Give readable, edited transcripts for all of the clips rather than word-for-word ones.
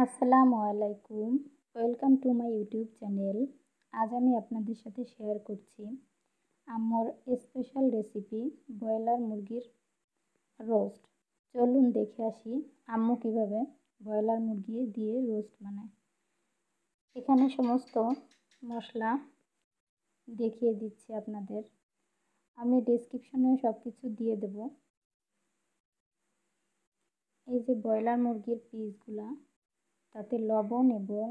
আসসালামু আলাইকুম। Welcome to my YouTube channel. আজ আমি আপনাদের সাথে শেয়ার করছি আম্মুর স্পেশাল রেসিপি ব্রয়লার মুরগির রোস্ট। চলুন দেখে আসি আম্মু কীভাবে ব্রয়লার মুরগি দিয়ে রোস্ট বানায়। এখানে সমস্ত মশলা দেখিয়ে দিচ্ছি আপনাদের। আমি ডেসক্রিপশনে সব কিছু দিয়ে দেব। এই যে ব্রয়লার মুরগির পিসগুলা, তাতে লবণ এবং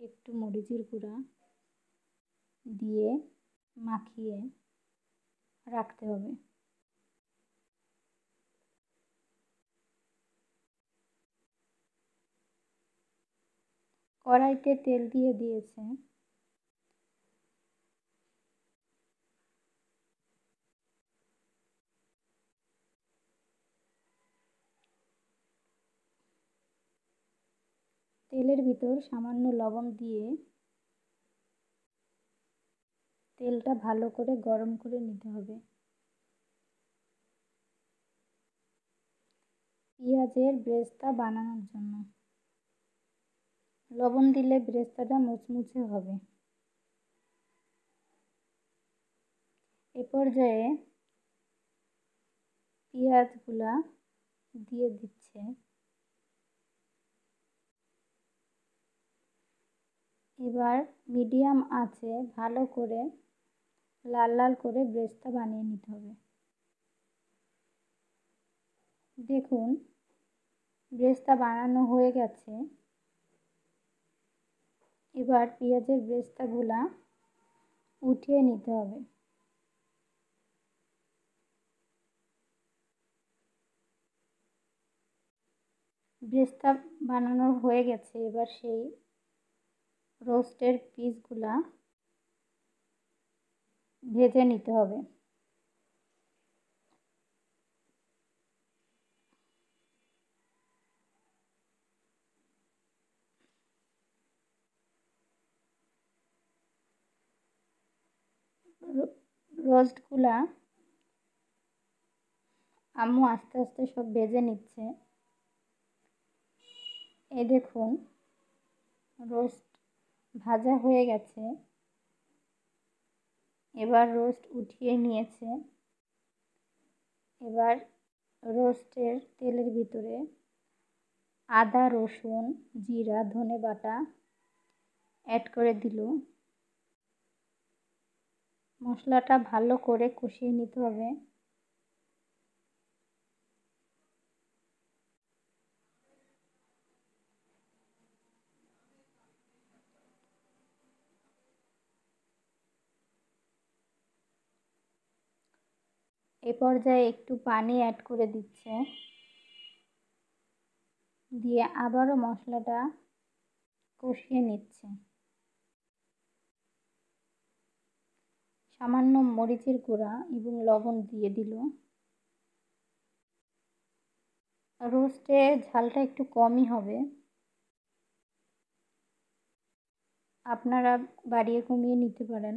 একটু মরিচের গুঁড়া দিয়ে মাখিয়ে রাখতে হবে। কড়াইতে তেল দিয়ে দিয়েছে। তেলের ভিতর সামান্য লবণ দিয়ে তেলটা ভালো করে গরম করে নিতে হবে। পেঁয়াজের ব্রেস্তা বানানোর জন্য লবণ দিলে ব্রেস্তাটা মুচমুচে হবে। এ পর্যায়ে পেঁয়াজগুলা দিয়ে দিচ্ছে। এবার মিডিয়াম আঁচে ভালো করে লাল লাল করে ব্রেস্তা বানিয়ে নিতে হবে। দেখুন ব্রেস্তা বানানো হয়ে গেছে। এবার পেঁয়াজের ব্রেস্তাগুলা উঠিয়ে নিতে হবে। ব্রেস্তা বানানো হয়ে গেছে। এবার সেই রোস্টের পিসগুলা ভেজে নিতে হবে। রোস্টগুলা আম্মু আস্তে আস্তে সব ভেজে নিচ্ছে। এই দেখুন রোস্ট ভাজা হয়ে গেছে। এবার রোস্ট উঠিয়ে নিয়েছে। এবার রোস্টের তেলের ভিতরে আদা, রসুন, জিরা, ধনে বাটা অ্যাড করে দিল। মশলাটা ভালো করে কষিয়ে নিতে হবে। এ পর্যায়ে একটু পানি অ্যাড করে দিচ্ছে। দিয়ে আবারও মশলাটা কষিয়ে নিচ্ছে। সামান্য মরিচের গুঁড়া এবং লবণ দিয়ে দিল। রোস্টে ঝালটা একটু কমই হবে, আপনারা বাড়িয়ে কমিয়ে নিতে পারেন।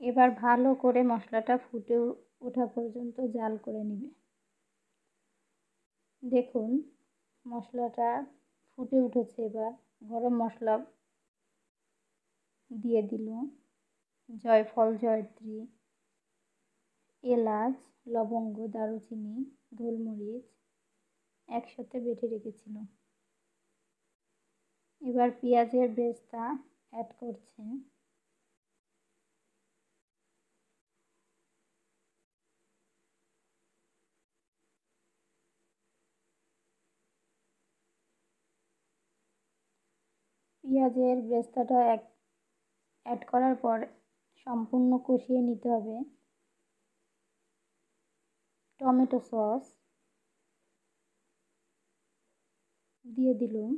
এবার ভালো করে মশলাটা ফুটে ওঠা পর্যন্ত জাল করে নেবে। দেখুন মশলাটা ফুটে উঠেছে। এবার গরম মশলা দিয়ে দিল। জয়ফল, জয়ত্রী, এলাচ, লবঙ্গ, দারুচিনি, গোলমরিচ একসাথে বেটে রেখেছিল। এবার পেঁয়াজের ব্রেস্তা অ্যাড করছে। পেঁয়াজের ব্রেস্তাটা অ্যাড করার পর সম্পূর্ণ কষিয়ে নিতে হবে। টমেটো সস দিয়ে দিলাম।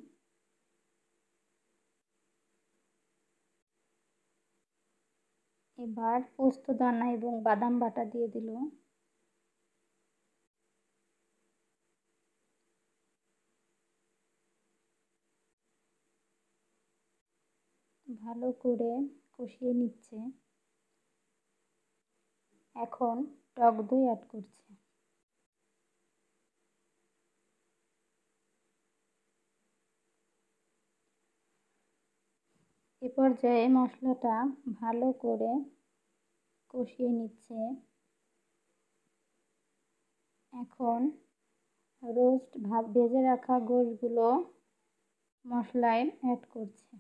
এবার পোস্তদানা এবং বাদাম বাটা দিয়ে দিল। ভালো করে কষিয়ে নিচ্ছে। এখন টক দই অ্যাড করছে। এ পর্যায়ে মশলাটা ভালো করে কষিয়ে নিচ্ছে। এখন ভেজে রাখা গোশগুলো মশলায় অ্যাড করছে।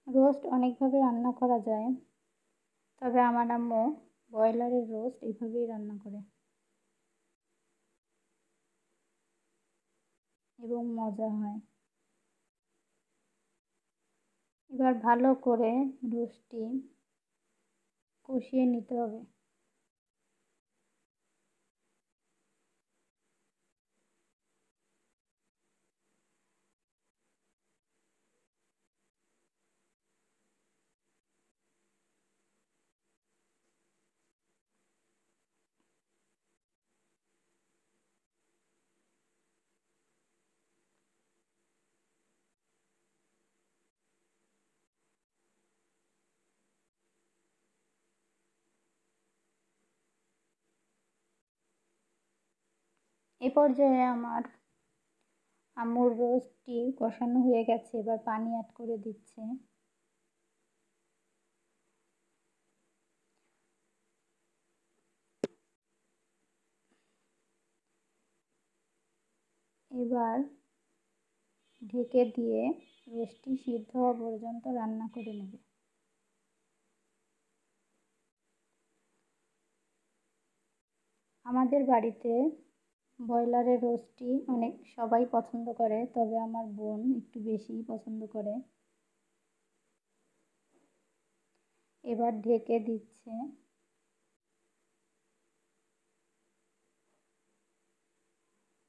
রোস্ট অনেকভাবে রান্না করা যায়, তবে আমার আম্মু ব্রয়লারের রোস্ট এইভাবেই রান্না করে এবং মজা হয়। এবার ভালো করে রোস্টটি কষিয়ে নিতে হবে। এ পর্যায়ে আমার আম্মুর রোস্টটি কষানো হয়ে গেছে, এবার পানি অ্যাড করে দিচ্ছে। এবার ঢেকে দিয়ে রোস্টটি সিদ্ধ হওয়া পর্যন্ত রান্না করে নেবে। আমাদের বাড়িতে ব্রয়লারের রোস্টটি সবাই পছন্দ করে, তবে আমার বোন একটু বেশিই পছন্দ করে। এবার ঢেকে দিচ্ছে।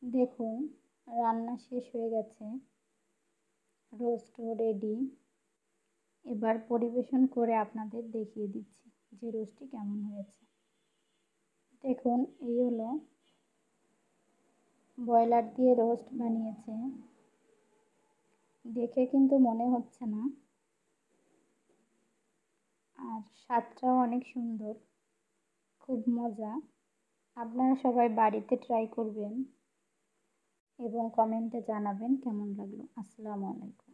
দেখুন, রান্না শেষ হয়ে গেছে, রোস্টও রেডি। এবার পরিবেশন করে আপনাদের দেখিয়ে দিচ্ছি যে রোস্টটি কেমন হয়েছে। দেখুন, এই হলো ব্রয়লার দিয়ে রোস্ট বানিয়েছে। দেখে কিন্তু মনে হচ্ছে না, আর স্বাদটাও অনেক সুন্দর, খুব মজা। আপনারা সবাই বাড়িতে ট্রাই করবেন এবং কমেন্টে জানাবেন কেমন লাগলো। আসসালামু আলাইকুম।